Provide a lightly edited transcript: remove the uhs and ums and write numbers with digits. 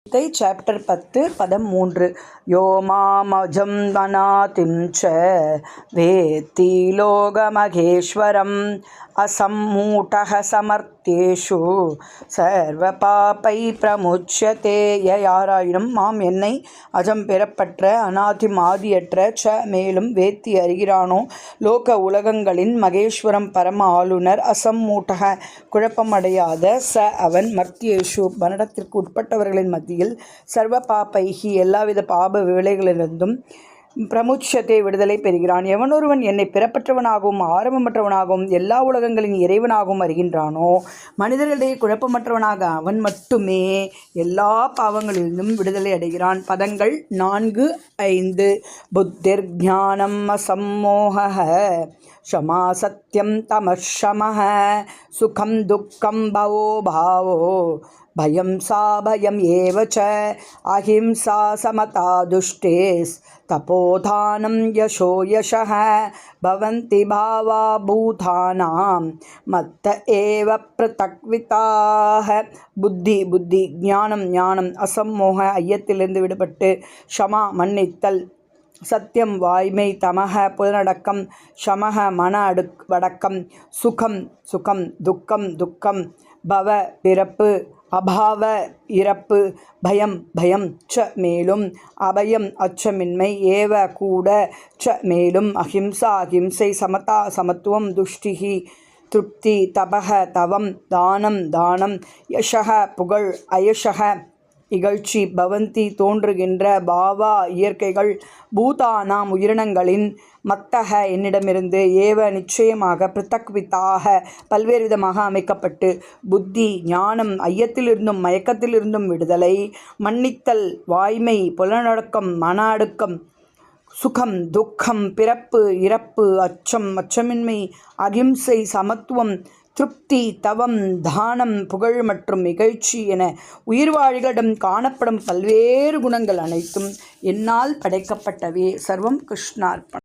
Chapter 10 பதம் 3 யோ மாமஜம் வனாதிம் ச வேத்தி லோகமகேஸ்வரம் அசம்மூடஹ சமர்த்தேஷு சர்வ பாபை பிரமுச்யதே. யாராயினும் மாம் என்னை அஜம் பெறப்பட்ட அநாதிம் ஆதியற்ற ச மேலும் வேத்தி அறிகிறானோ லோக உலகங்களின் மகேஸ்வரம் பரம ஆளுநர் அசம்மூடஹ குழப்பமடையாத ச அவன் மர்த்தியேஷு மரணத்திற்கு உட்பட்டவர்களின் மத்தியில் சர்வ பாபைகி எல்லாவித பாப விளைகளிலிருந்தும் பிரமுச்சத்தை விடுதலை பெறுகிறான். எவனொருவன் என்னை பிறப்பற்றவனாகவும் ஆரம்பமற்றவனாகவும் எல்லா உலகங்களின் இறைவனாகவும் அறிகின்றானோ மனிதர்களிடையே குழப்பமற்றவனாக அவன் மட்டுமே எல்லா பாவங்களிலிருந்தும் விடுதலை அடைகிறான். பதங்கள் 4, 5. புத்திர் ஞானம் அசம்மோஹ ஷமா சத்யம் தமஷமஹ சுகம் துக்கம் பவோ பாவோ பயம் சாபயம் ஏவச்ச அஹிம்சா சமதா துஷ்டேஸ் தபோதானம் யசோ யசஹ பவந்தி பாவா பூதானாம் மத்த ஏவ பிரதக்விதாக. புத்தி ஞானம் அசம்மோக ஐயத்திலிருந்து விடுபட்டு, ஷமா மன்னித்தல், சத்தியம் வாய்மை, தமக புலனடக்கம், ஷமக மன வடக்கம், சுகம் துக்கம், பவ பிறப்பு, அபாவ இறப்பு, பயம் ச மேலும், அபயம் அச்சமின்மை, ஏவ கூட ச மேலும், அஹிம்சா அஹிம்சை, சமதா சமத்துவம், துஷ்டிகி திருப்தி, தபக தவம், தானம், யஷக புகழ், அயஷக இகழ்ச்சி, பவந்தி தோன்றுகின்ற, பாவா இயற்கைகள், பூதானாம் உயிரினங்களின், மத்தக என்னிடமிருந்து, ஏவ நிச்சயமாக, பிருத்தக்விதாக பல்வேறு விதமாக அமைக்கப்பட்டு, புத்தி ஞானம் ஐயத்திலிருந்தும் மயக்கத்திலிருந்தும் விடுதலை, மன்னித்தல் வாய்மை, புலனடக்கம், மன அடுக்கம், சுகம் துக்கம், பிறப்பு இறப்பு, அச்சமின்மை, அகிம்சை சமத்துவம், திருப்தி தவம், தானம் புகழ் மற்றும் இகழ்ச்சி என உயிர்வாழிகளிடம் காணப்படும் பல்வேறு குணங்கள் அனைத்தும் என்னால் படைக்கப்பட்டவே. சர்வம் கிருஷ்ணார்ப்பணம்.